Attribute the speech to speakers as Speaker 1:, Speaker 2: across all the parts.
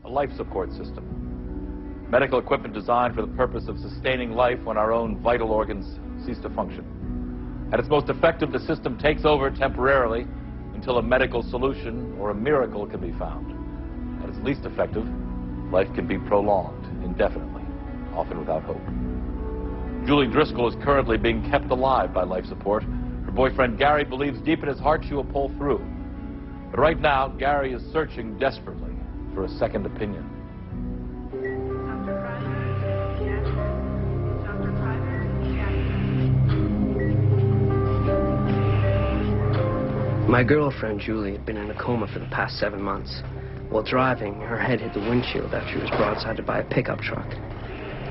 Speaker 1: a life support system. Medical equipment designed for the purpose of sustaining life when our own vital organs cease to function. At its most effective, the system takes over temporarily until a medical solution or a miracle can be found. At its least effective, life can be prolonged indefinitely, often without hope. Julie Driscoll is currently being kept alive by life support. Her boyfriend Gary believes deep in his heart she will pull through. But right now, Gary is searching desperately for a second opinion.
Speaker 2: My girlfriend, Julie, had been in a coma for the past 7 months. While driving, her head hit the windshield after she was broadsided by a pickup truck.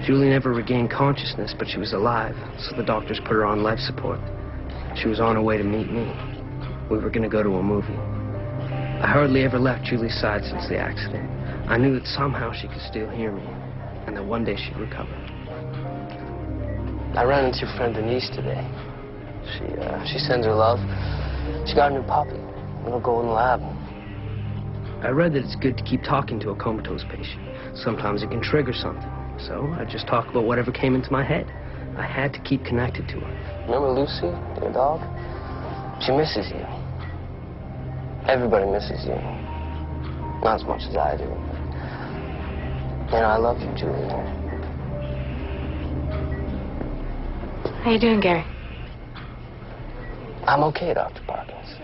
Speaker 2: Julie never regained consciousness, but she was alive, so the doctors put her on life support. She was on her way to meet me. We were going to go to a movie. I hardly ever left Julie's side since the accident. I knew that somehow she could still hear me, and that one day she'd recover. I ran into your friend Denise today. She sends her love. She got a new puppy. It'll go in the lab. I read that it's good to keep talking to a comatose patient. Sometimes it can trigger something. So I just talk about whatever came into my head. I had to keep connected to her. Remember Lucy, your dog? She misses you. Everybody misses you. Not as much as I do. And I love you, Julie.
Speaker 3: How you doing, Gary?
Speaker 2: I'm okay, Dr. Parkins.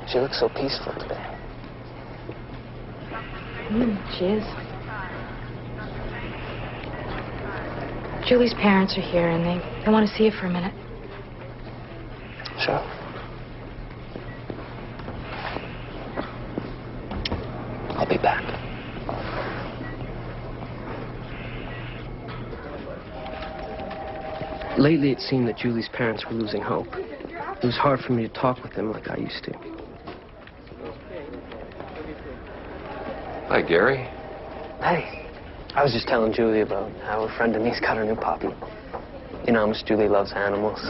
Speaker 2: She looks so peaceful today.
Speaker 3: She is. Julie's parents are here, and they want to see you for a minute.
Speaker 2: Sure. I'll be back. Lately, it seemed that Julie's parents were losing hope. It was hard for me to talk with them like I used to.
Speaker 4: Hi, Gary.
Speaker 2: Hey. I was just telling Julie about how her friend Denise got her new puppy. You know how much Julie loves animals.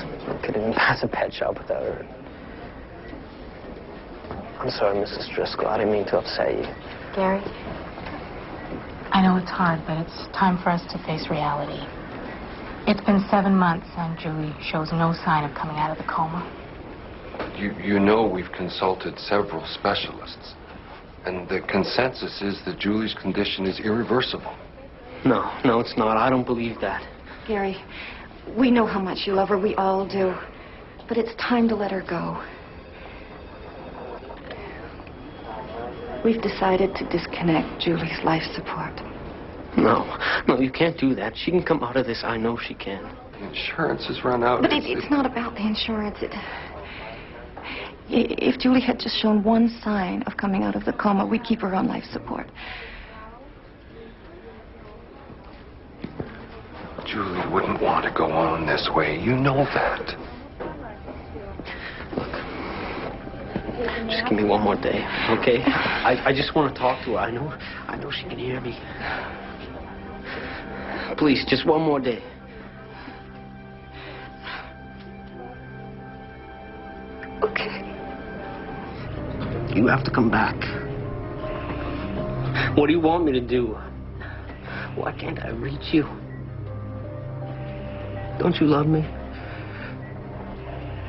Speaker 2: Couldn't even pass a pet shop without her. I'm sorry, Mrs. Driscoll. I didn't mean to upset you.
Speaker 3: Gary, I know it's hard, but it's time for us to face reality. It's been 7 months, and Julie shows no sign of coming out of the coma.
Speaker 4: You know we've consulted several specialists, and the consensus is that Julie's condition is irreversible.
Speaker 2: No, it's not. I don't believe that.
Speaker 5: Gary, we know how much you love her. We all do. But it's time to let her go. We've decided to disconnect Julie's life support.
Speaker 2: No, you can't do that. She can come out of this. I know she can.
Speaker 4: The insurance has run out.
Speaker 5: But it's not about the insurance. If Julie had just shown one sign of coming out of the coma, we'd keep her on life support.
Speaker 4: Julie wouldn't want to go on this way. You know that.
Speaker 2: Look, just give me one more day, okay? I just want to talk to her. I know she can hear me. Please, just one more day.
Speaker 5: Okay.
Speaker 2: You have to come back. What do you want me to do? Why can't I reach you? Don't you love me?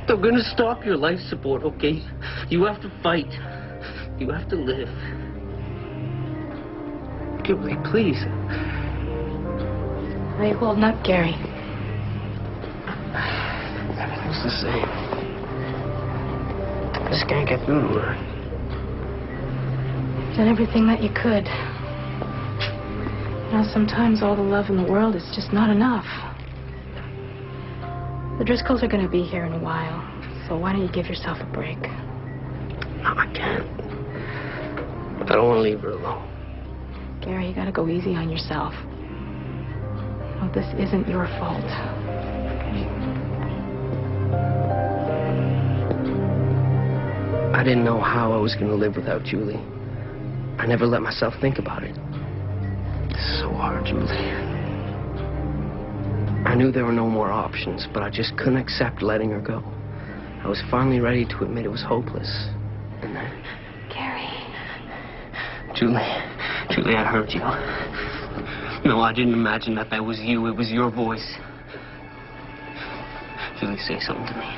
Speaker 2: I'm gonna stop your life support, okay? You have to fight. You have to live. Julie, please.
Speaker 3: How are you holding up, Gary?
Speaker 2: Everything's the same. I just can't get through to her.
Speaker 3: You've done everything that you could. You know, sometimes all the love in the world is just not enough. The Driscolls are going to be here in a while, so why don't you give yourself a break?
Speaker 2: No, I can't. I don't want to leave her alone.
Speaker 3: Gary, you got to go easy on yourself. No, this isn't your fault.
Speaker 2: I didn't know how I was going to live without Julie. I never let myself think about it. It's so hard, Julie. I knew there were no more options, but I just couldn't accept letting her go. I was finally ready to admit it was hopeless. And then...
Speaker 5: Gary.
Speaker 2: Julie, I heard you. No, I didn't imagine that was you. It was your voice. Julie, say something to me.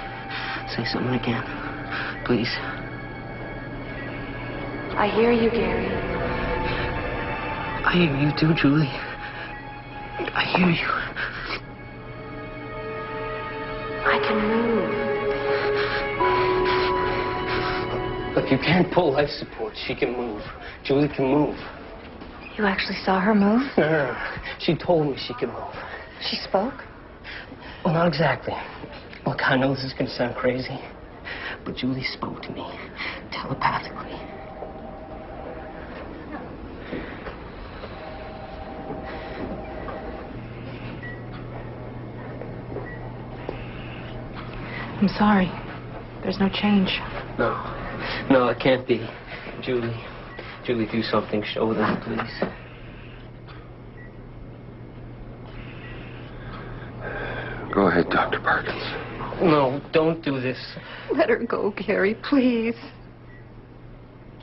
Speaker 2: Say something again. Please.
Speaker 5: I hear you, Gary.
Speaker 2: I hear you too, Julie. I hear you.
Speaker 5: I can move.
Speaker 2: Look, you can't pull life support. She can move. Julie can move.
Speaker 5: You actually saw her move?
Speaker 2: No. She told me she could move.
Speaker 5: She spoke?
Speaker 2: Well, not exactly. Look, I know this is going to sound crazy, but Julie spoke to me telepathically.
Speaker 3: I'm sorry. There's no change.
Speaker 2: No, it can't be. Julie, do something. Show them, please.
Speaker 4: Go ahead, Dr. Parkins.
Speaker 2: No, don't do this.
Speaker 5: Let her go, Gary, please.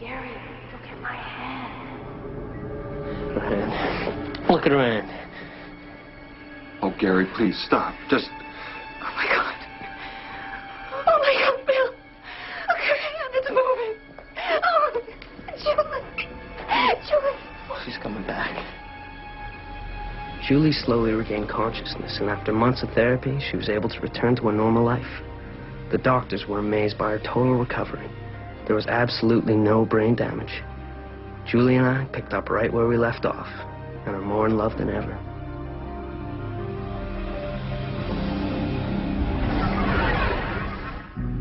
Speaker 5: Gary, look at my hand.
Speaker 2: Her hand. Look at her hand.
Speaker 4: Oh, Gary, please stop. Just...
Speaker 5: Oh, my God. Oh, my God, Bill. Look at her hand. It's moving. Oh, Julie.
Speaker 2: She's coming back. Julie slowly regained consciousness, and after months of therapy, she was able to return to a normal life. The doctors were amazed by her total recovery. There was absolutely no brain damage. Julie and I picked up right where we left off, and are more in love than ever.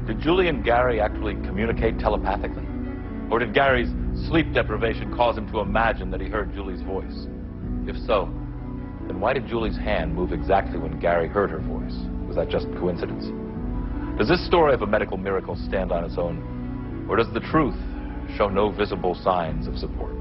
Speaker 1: Did Julie and Gary actually communicate telepathically? Or did Gary's sleep deprivation cause him to imagine that he heard Julie's voice? If so, then why did Julie's hand move exactly when Gary heard her voice? Was that just coincidence? Does this story of a medical miracle stand on its own? Or does the truth show no visible signs of support?